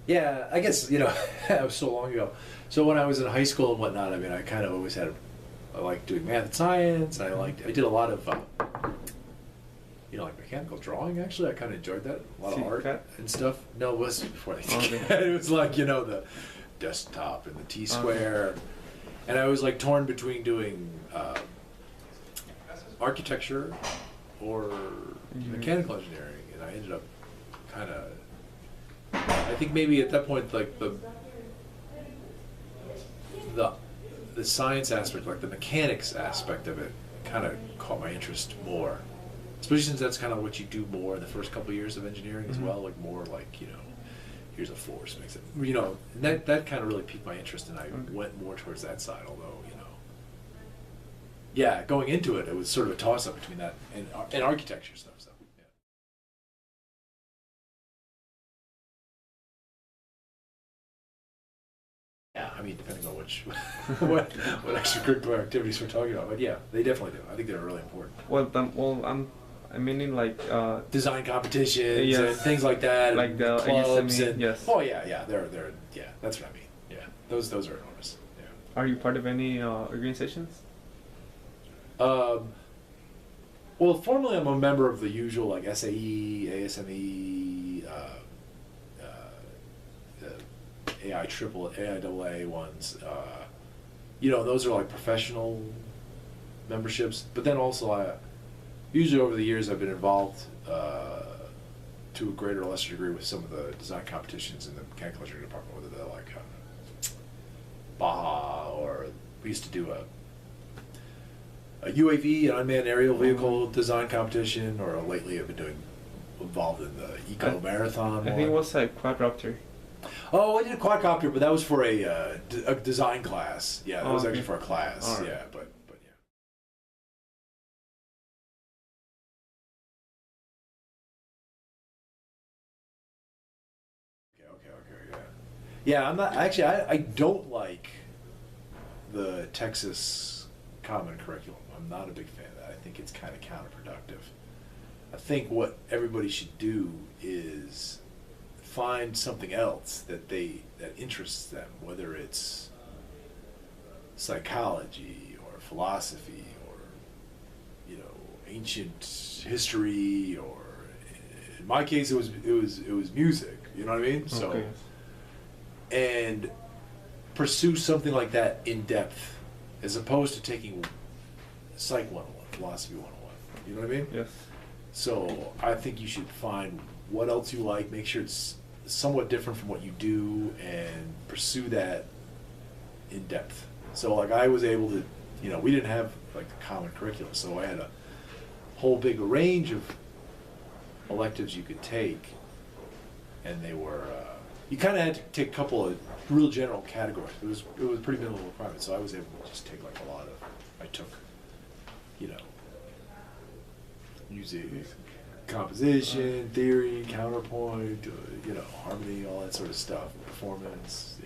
Yeah, I guess, that was so long ago. So when I was in high school and whatnot, I mean, I kind of always I liked doing math and science, and I did a lot of, like mechanical drawing, actually. I kind of enjoyed that. A lot of art and stuff. No, it was before they it was like, the desktop and the T-square. And I was like torn between doing architecture or mechanical engineering, and I ended up kind of, I think maybe at that point, like the science aspect, like the mechanics aspect of it, kind of caught my interest more, especially since that's kind of what you do more in the first couple of years of engineering as well, like more like, here's a force makes it, and that kind of really piqued my interest, and I went more towards that side, although, yeah, going into it, it was sort of a toss-up between that and architecture stuff, so. Yeah, I mean, depending on what extracurricular activities we're talking about, but yeah, they definitely do. I think they're really important. I'm meaning like design competitions and things like that, like and the clubs and yes. Oh yeah, they're that's what I mean. Yeah, those are enormous. Yeah. Are you part of any organizations? Well, formally, I'm a member of the usual like SAE, ASME, AIAA ones. Those are like professional memberships. But then also, usually over the years, I've been involved to a greater or lesser degree with some of the design competitions in the mechanical engineering department, whether they're like Baja, or we used to do a UAV, an unmanned aerial vehicle design competition, or lately I've been involved in the Eco Marathon. I think it was a quadcopter. Oh, I did a quadcopter, but that was for a design class. Yeah, that was actually for a class. Right. Yeah, but yeah. Okay, yeah. Yeah, I'm not actually. I don't like the Texas Common Curriculum. I'm not a big fan of that. I think it's kind of counterproductive. I think what everybody should do is find something else that interests them, whether it's psychology or philosophy or ancient history, or in my case it was music. You know what I mean? Okay. So and pursue something like that in depth, as opposed to taking Psych 101, Philosophy 101. You know what I mean? Yes. So I think you should find what else you like, make sure it's somewhat different from what you do, and pursue that in depth. So like I was able to, we didn't have like the common curriculum, so I had a whole big range of electives you could take, and they were, you kind of had to take a couple of real general categories. It was pretty minimal requirements, so I was able to just take like a lot of, I took, music, composition, theory, counterpoint, harmony, all that sort of stuff, performance,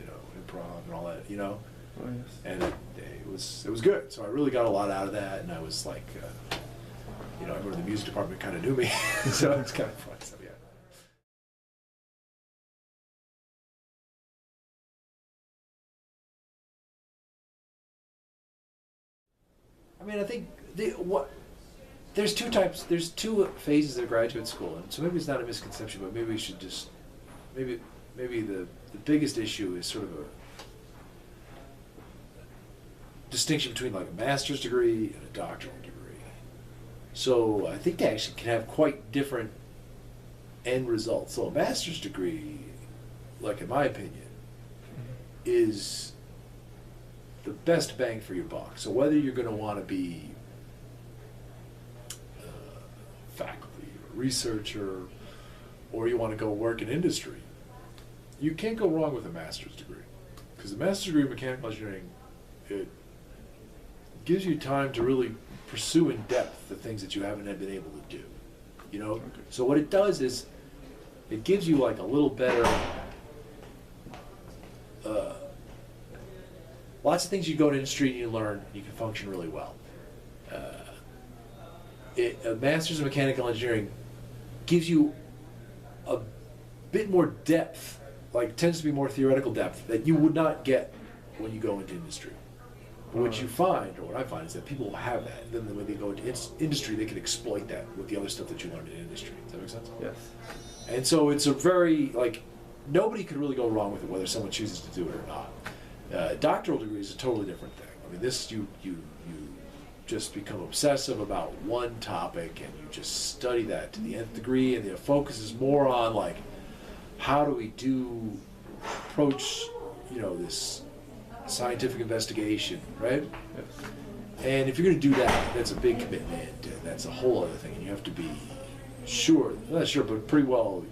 improv and all that, Oh, yes. And it was good. So I really got a lot out of that, and I was like, everyone in the music department kind of knew me, so it was kind of fun. So yeah. I mean, I think there's two phases of graduate school, and so maybe it's not a misconception, but maybe we should just, maybe the biggest issue is sort of a distinction between like a master's degree and a doctoral degree. So I think they actually can have quite different end results. So a master's degree, like in my opinion, is the best bang for your buck. So whether you're going to want to be faculty or researcher, or you want to go work in industry, you can't go wrong with a master's degree. Because the master's degree in mechanical engineering, it gives you time to really pursue in depth the things that you haven't been able to do. Okay. So what it does is it gives you like a little better, lots of things you go to industry and you learn, you can function really well. A master's in mechanical engineering gives you a bit more depth like tends to be more theoretical depth that you would not get when you go into industry. But what you find, or what I find, is that people have that. And then when they go into industry, they can exploit that with the other stuff that you learned in industry. Does that make sense? Yes. And so it's a very, like, nobody could really go wrong with it, whether someone chooses to do it or not. Doctoral degree is a totally different thing. I mean, this, you just become obsessive about one topic and you just study that to the nth degree, and the focus is more on, like, how do we approach, this scientific investigation, right? Yes. And if you're going to do that, that's a big commitment, and that's a whole other thing, and you have to be sure, not sure, but pretty well,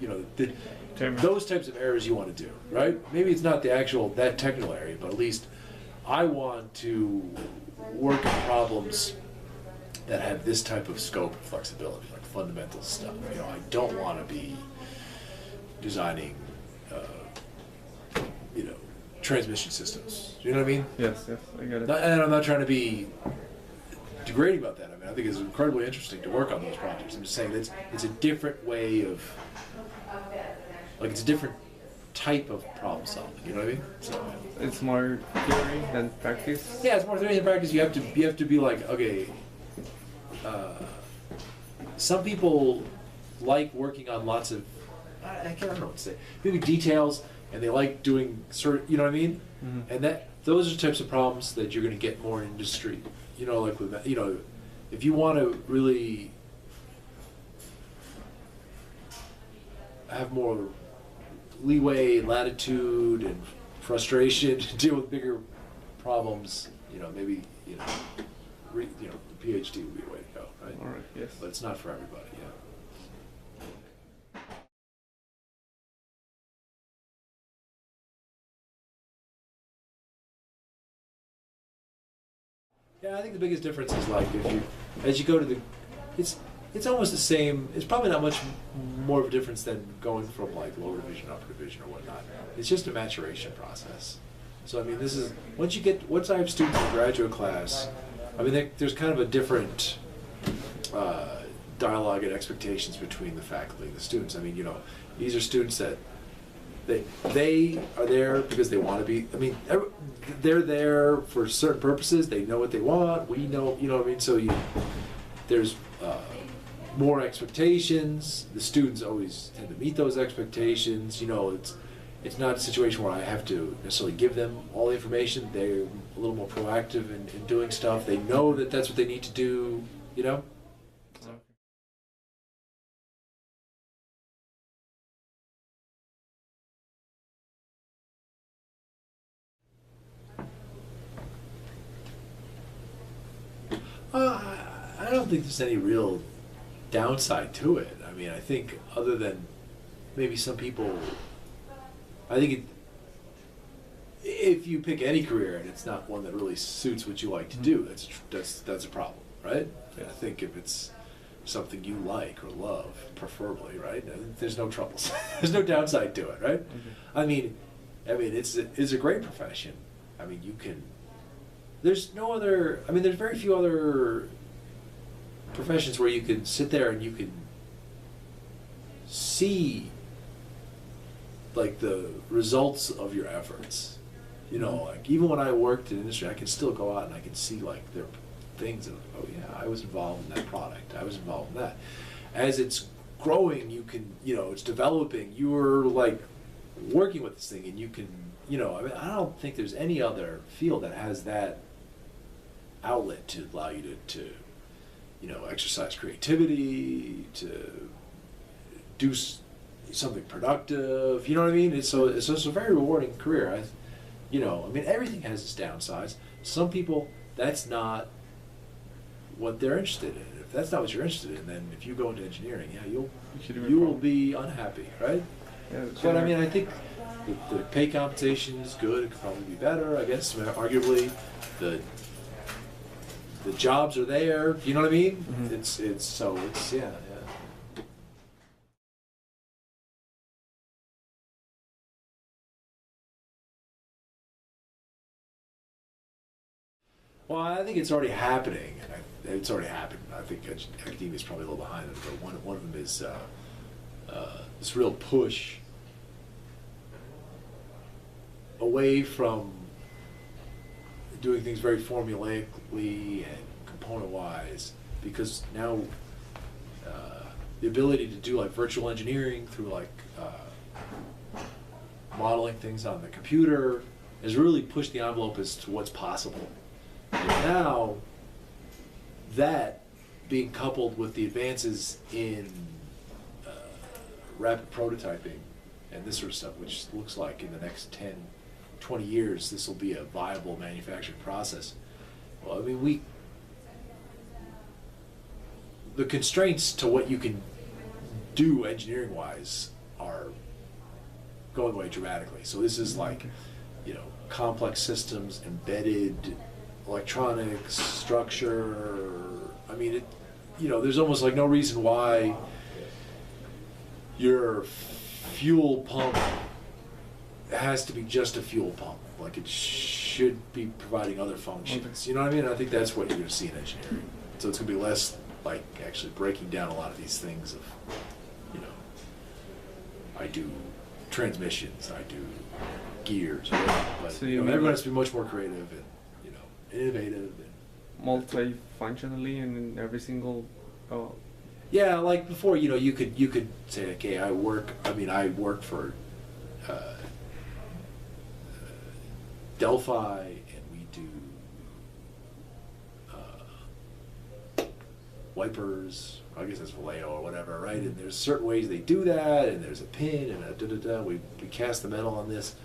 those types of areas you want to do, right? Maybe it's not that technical area, but at least I want to work on problems that have this type of scope and flexibility, like fundamental stuff. I don't want to be designing, transmission systems. You know what I mean? Yes, I get it. And I'm not trying to be degrading about that. I mean, I think it's incredibly interesting to work on those projects. I'm just saying that it's a different way of, like, it's a different type of problem solving. You know what I mean? So, It's more theory than practice. yeah, it's more theory than practice. You have to be like, okay. Some people like working on lots of, I don't know what to say, maybe details, and they like doing you know what I mean? Mm-hmm. And those are the types of problems that you're going to get more in industry. Like with, if you want to really have more leeway, latitude, and frustration to deal with bigger problems, maybe, the PhD would be a way to go, right? All right. Yes. But it's not for everybody, yeah. Yeah, I think the biggest difference is, like, as you go to it's almost the same. It's probably not much more of a difference than going from, like, lower division, upper division, or whatnot. It's just a maturation process. So, I mean, this is, once I have students in graduate class, I mean, there's kind of a different dialogue and expectations between the faculty and the students. I mean, these are students that they are there because they want to be. I mean, they're there for certain purposes. They know what they want. We know, what I mean? So there's more expectations. The students always tend to meet those expectations. It's not a situation where I have to necessarily give them all the information. They're a little more proactive in doing stuff. They know that that's what they need to do, So. I don't think there's any real downside to it. I mean, I think other than maybe some people, I think if you pick any career and it's not one that really suits what you like to do, that's a problem, right? And I think if it's something you like or love, preferably, right? There's no troubles. There's no downside to it, right? Mm-hmm. I mean, it's a great profession. I mean, there's very few other professions where you can sit there and you can see, like, the results of your efforts. Like, even when I worked in industry, I can still go out and I can see, like, there are things that, oh yeah, I was involved in that product. I was involved in that. As it's growing, you can, it's developing. You're, like, working with this thing, and you can, I don't think there's any other field that has that outlet to allow you to exercise creativity, to do something productive. You know what I mean? It's a very rewarding career. Everything has its downsides. Some people, that's not what they're interested in. If that's not what you're interested in, then if you go into engineering, yeah, you will be unhappy, right? Yeah, but I think the pay compensation is good. It could probably be better, I guess. Arguably, the jobs are there. You know what I mean? Mm-hmm. Yeah. Well, I think it's already happening, and it's already happened. I think academia is probably a little behind it, but one of them is this real push away from doing things very formulaically and component-wise, because now the ability to do like virtual engineering through like modeling things on the computer has really pushed the envelope as to what's possible. And now that being coupled with the advances in rapid prototyping and this sort of stuff, which looks like in the next 10, 20 years, this will be a viable manufacturing process. Well, I mean, the constraints to what you can do engineering-wise are going away dramatically. So this is like, you know, complex systems, embedded electronics, structure. I mean, you know, there's almost like no reason why your fuel pump has to be just a fuel pump. Like it should be providing other functions. You know what I mean? I think that's what you're going to see in engineering. So it's going to be less like actually breaking down a lot of these things of, you know, I do transmissions, I do gears, whatever. But so you know, everyone has to be much more creative and, you know, innovative. And multi-functionally in every single. Yeah, like before, you know, you could say, okay, I work for Delphi, and we do wipers. I guess that's Vallejo or whatever, right? And there's certain ways they do that, and there's a pin and a da-da-da. We cast the metal on this.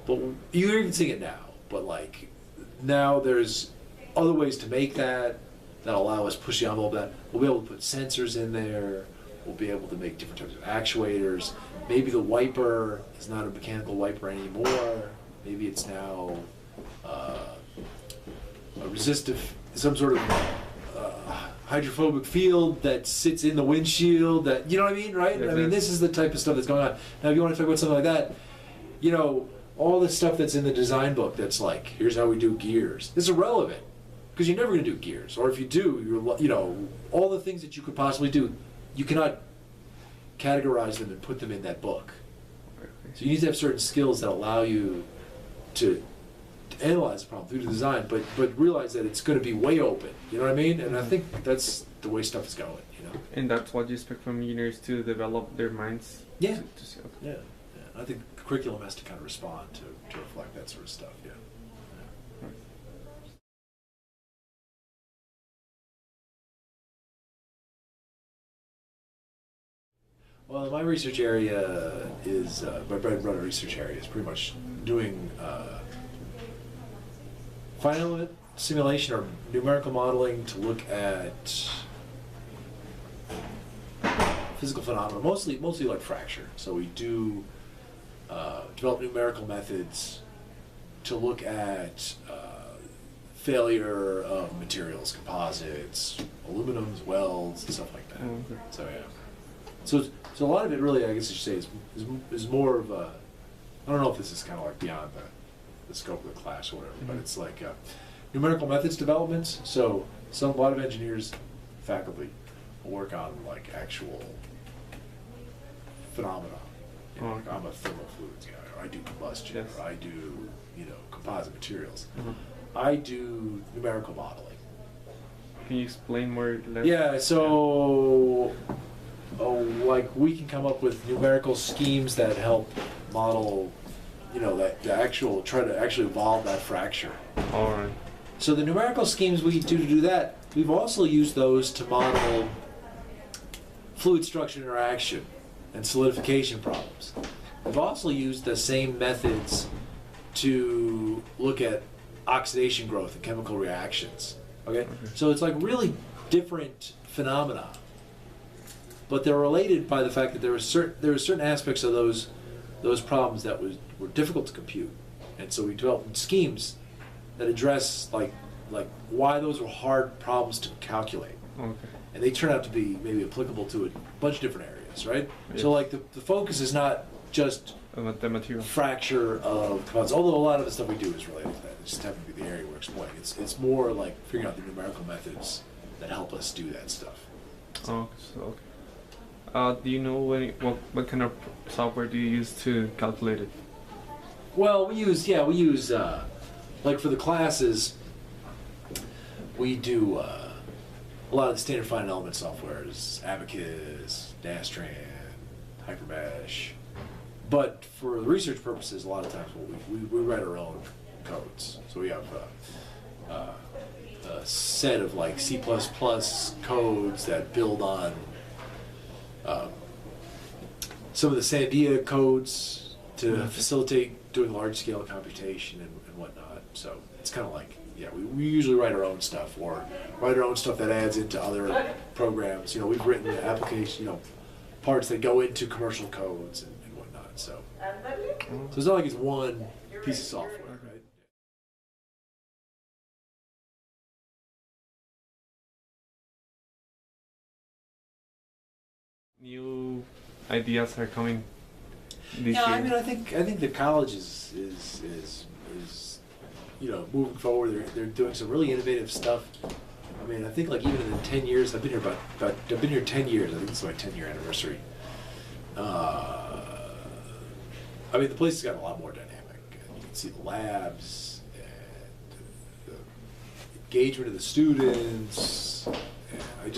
But you're even seeing it now. But like now there's other ways to make that allow us to push the envelope. That we'll be able to put sensors in there. We'll be able to make different types of actuators. Maybe the wiper is not a mechanical wiper anymore. Maybe it's now a resistive, some sort of hydrophobic field that sits in the windshield. That, you know what I mean, right? Yes, I mean, this is the type of stuff that's going on. Now, if you want to talk about something like that, you know, all the stuff that's in the design book that's like, here's how we do gears. It's irrelevant. Because you're never going to do gears, or if you do, you know, all the things that you could possibly do, you cannot categorize them and put them in that book. So you need to have certain skills that allow you to analyze the problem through the design, but realize that it's going to be way open. You know what I mean? And I think that's the way stuff is going. You know. And that's what you expect from engineers to develop their minds. Yeah. To see, okay. Yeah. I think the curriculum has to kind of respond to reflect that sort of stuff. Yeah. Well, my research area is, my bread and butter research area is pretty much doing finite simulation or numerical modeling to look at physical phenomena, mostly like fracture. So we do develop numerical methods to look at failure of materials, composites, aluminums, welds, and stuff like that. Okay. So yeah. So a lot of it really, I guess you should say, is more of a, I don't know if this is kind of like beyond the scope of the class or whatever, but it's like numerical methods developments. So a lot of engineers, faculty, will work on like actual phenomena. You know, like I'm a thermal fluids guy, or I do combustion, Yes. or I do, you know, composite materials. Uh-huh. I do numerical modeling. Can you explain more? Yeah, so like we can come up with numerical schemes that help model, you know, try to actually evolve that fracture. All right. So the numerical schemes we do to do that, we've also used those to model fluid structure interaction and solidification problems. We've also used the same methods to look at oxidation growth and chemical reactions. Okay? So it's like really different phenomena, but they're related by the fact that there were certain aspects of those problems that were difficult to compute, and so we developed schemes that address like why those were hard problems to calculate. Okay. And they turn out to be maybe applicable to a bunch of different areas, right? Yes. So like the focus is not just The material. fracture of composites, although a lot of the stuff we do is related to that. It just happens to be the area we're exploring. It's more like figuring out the numerical methods that help us do that stuff. Oh, so okay. Do you know what kind of software do you use to calculate it? Well, we use like for the classes, we do a lot of the standard finite element softwares, Abacus, Nastran, Hypermesh. But for research purposes, a lot of times we write our own codes. So we have a set of like C++ codes that build on some of the Sandia codes to facilitate doing large-scale computation and whatnot. So it's kind of like, yeah, we usually write our own stuff or write our own stuff that adds into other programs. You know, we've written application, parts that go into commercial codes and whatnot. So it's not like it's one piece of software, right? New ideas are coming this Yeah, year. I mean, I think the college is moving forward. They're doing some really innovative stuff. I mean, I think like even in the 10 years I've been here, I've been here 10 years. I think it's my 10-year anniversary. I mean, the place has gotten a lot more dynamic. You can see the labs and the engagement of the students. And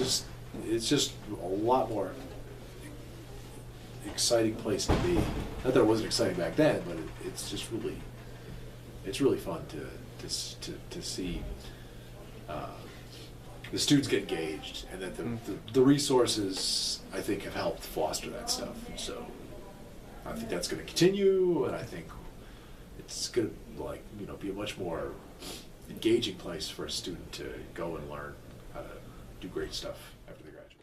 it's just a lot more exciting place to be. Not that it wasn't exciting back then, but it's just really fun to see the students get engaged, and that the resources I think have helped foster that stuff. So I think that's going to continue, and I think it's going to be a much more engaging place for a student to go and learn how to do great stuff after they graduate.